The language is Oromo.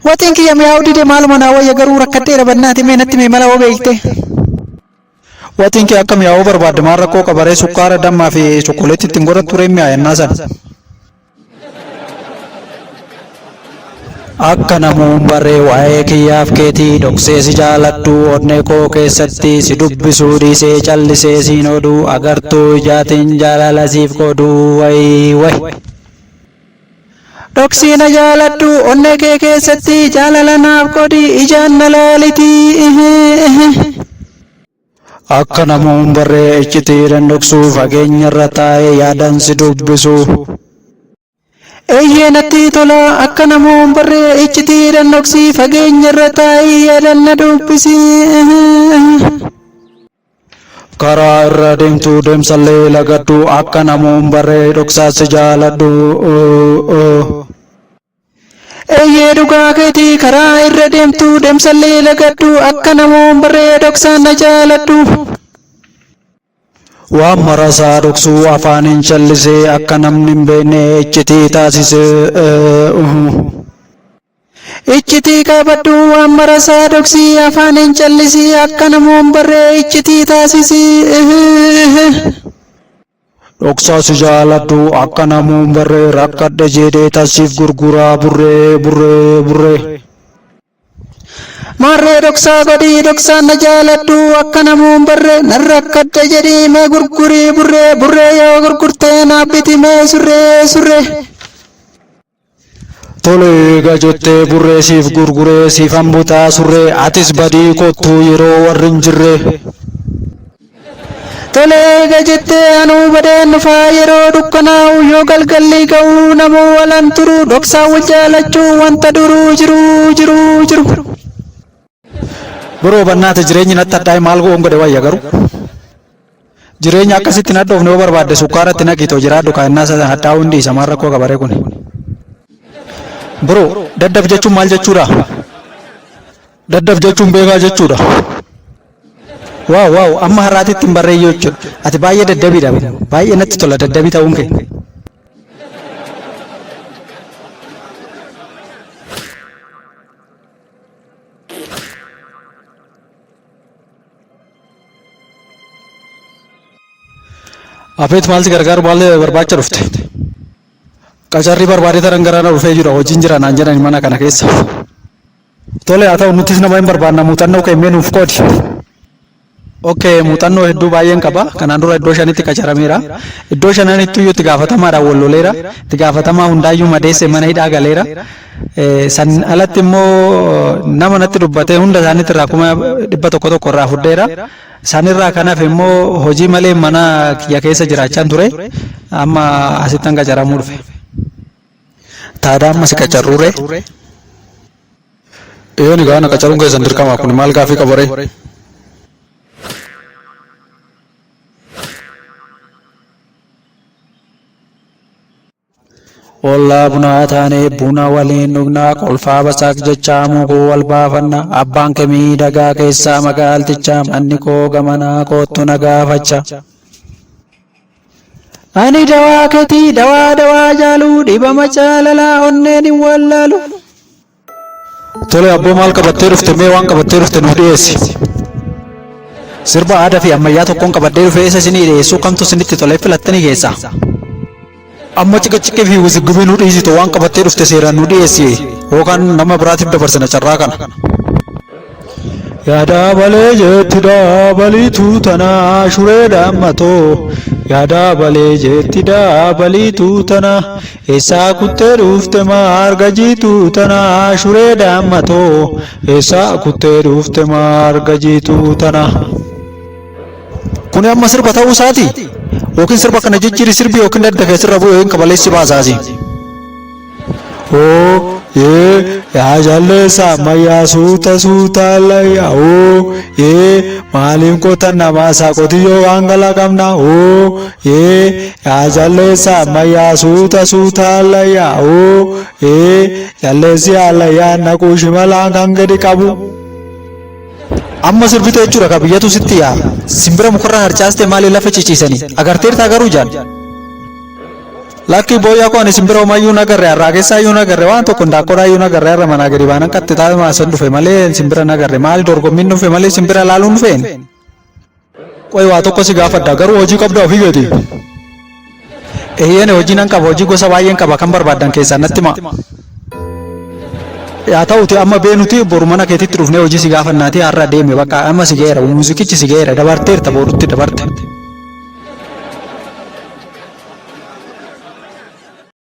Watiin kiyya mi'aawu dide maaluma naa wayya garuu rakkadheera bannaati mee natti mee mala beekte. Watiin kiyya akka mi'aawu barbaadde maal rakkoo qabaree sukkaara dammaa fi chokkoleetti ittiin godhattu turee mi'aayannaa sana. Akka namuun barree waa'ee kiyyaaf keetii dhoksee si jaaladhu onnee koo keessatti si dubbisuu dhiisee callisee siin oduu agartuu ijaatiin jaalala siif godhuu way. Dhoksii na jaaladhu onnee kee keessatti jaalala naaf godhi ijaan na laalitii. Akka namuun barree iccitiidhaan dhoksuu fageenyarra taa'ee yaadan si dubbisuu. Eeyyee natti tola akka namuun barree iccitiidhaan dhoksii fageenyarra taa'ee yaadan na dubbisii. Karaa irra deemtu deemsallee lagadhu akka namuun barree dhoksaa si jaaladhu. Eeyyee dhugaa keetii karaa irra deemtu deemsallee lagadhu akka namuun barree dhoksaan na jaaladhu. Waan marasaa dhoksuu afaaniin callisee akka namni hin beekne iccitii taasisee. Iccitii qabadhu waan marasaa dhoksii afaaniin callisee akka namuun barree iccitii taasisee. Dhoksaa si jaaladhu akka namuun barree rakkadhe jedhee taasiif gurguraa burree. Marree dhoksaa godhii dhoksaan na jaaladhu akka namuun barree nan rakkadhe jedhii mee gurgurii burree yoo gurgurtee naaf biti mee surree. Tole egaa jettee burree siif gurguree siif hambutaa surree atis badii kottuu yeroo warri hin jirre. Tole egaa jettee anuu badeen dhufaa yeroo dukkanaa'u yoo galgalli ga'uu namuu walan turu dhoksaa wal jaalachuu wanta duruu jiru. Biroo bannaate jireenyi natti addaa'e maal goon godhe wayya garuu. Jireenya akkasitti na dhoofne yoo barbaadde sukkaaratti naqitoo jiraadhu kaa'inaa sana hadhaa'uu hundi isa maal rakkoo qabaree kun. Biroo daddaf jechuun maal jechuudha? Daddaf jechuun beekaa jechuudha. Waaw amma har'aatitti hin barreeyyoo jechuudha. Ati baay'ee daddabiidha baay'ee natti tola daddabii ta'uun kee. Afeet maal si gargaaru maal barbaacha dhufte? Qacarrii barbaadee taran garaana dhufee jira hojiin jira naan jedhan mana kana keessa. Tole haa ta'u nutis nama hin barbaanna muuxannoo keemmee nuuf qoodi. Okay, muuxannoo hedduu baay'een qaba. Kanaan dura iddoo shanitti qacarameera. Iddoo shananitti iyyuu itti gaafatamaadhaan wal loleera. Itti gaafatamaa hundaayyuu madeesse mana hidhaa galeera. San alatti immoo nama natti dubbatee hunda isaaniitti irraa 100 irraa fudheera. Sanirraa kanaaf immoo hojii malee mana kiyya keessa jiraachaan ture. Amma asittan qacaramuu dhufe. Taadaa amma si qacarruure. Yooni gaana qacaruun keessan dirqama kun maal gaafii qabaree? Ollaa bunaa taanee buna waliin dhugnaa kolfaa basaak jechaa mukuu wal baafanna abbaan kee miidhagaa keessaa magaaltichaa manni koo gamanaa koottu na gaafacha. Ani dawaa keetii dawaa jaaluu dhibama jaalalaa onneen hin wallaalu. Tole abboo maal qabattee dhufte mee waan qabattee dhufte nuuf dhiyeessi. Sirba aadaa fi ammayyaa tokkoon qabaddee dhufee isa isinii dhiyeessuu kamtu isinitti tolee filattanii keessaa. Amma ciqaciqee fi wizigubee nu dhiisitu waan qabattee dhufte seeraan nu dhiyeessi yookaan nama biraatiif dabarsina carraa kana. Yaadaa balee jeetti daabaliitu tanaa shuree dhaammatoo. Yaadaa balee jeetti daabaliitu tanaa eessaa kuttee dhufte marga jiitu tanaa shuree dhaammatoo. Eessaa kuttee dhufte marga jiitu tanaa. Kuni amma sirba ta'uu isaati. Yookiin sirba kana jijjiiri sirbi yookiin daddafee sirra bu'ee hin qabaleessi baasaasi. Yaa jalleessa ammayyaa suuta layyaa maaliin qotan namaa isaa qotiyyoo waan gala qabna yaa jalleessa ammayyaa suuta layyaa jalleessi allayyaa naquu shimalaan kan gadi qabu. Amma sirbita jechuudha ka biyyatu sitti yaa simbira mukarraa harcaaste maaliin lafa ciciisanii agarteertaa garuu jaan Lakki boya ko ani simbira mayu nagarre arragessa yu nagarre waan tokko ndakora yu nagarre arra mana gadi banan katte taa'e ma san dhufe malee simbira nagarre maal dorgommin dhufe malee simbira laaluun dhufeen. Qoy waa tokko si gaafadha garuu hojii qabda ofii gadi. Eeyyeen hojii nan qaba hojii gosa baay'een qaba kan barbaadan keessaa natti ma. Yaa ta'uti amma beenuti boru mana keetitti dhufnee hojii si gaafannaati har'a deeme bakka amma si geera muuziqichi si geera dabarteerta borutti dabarte.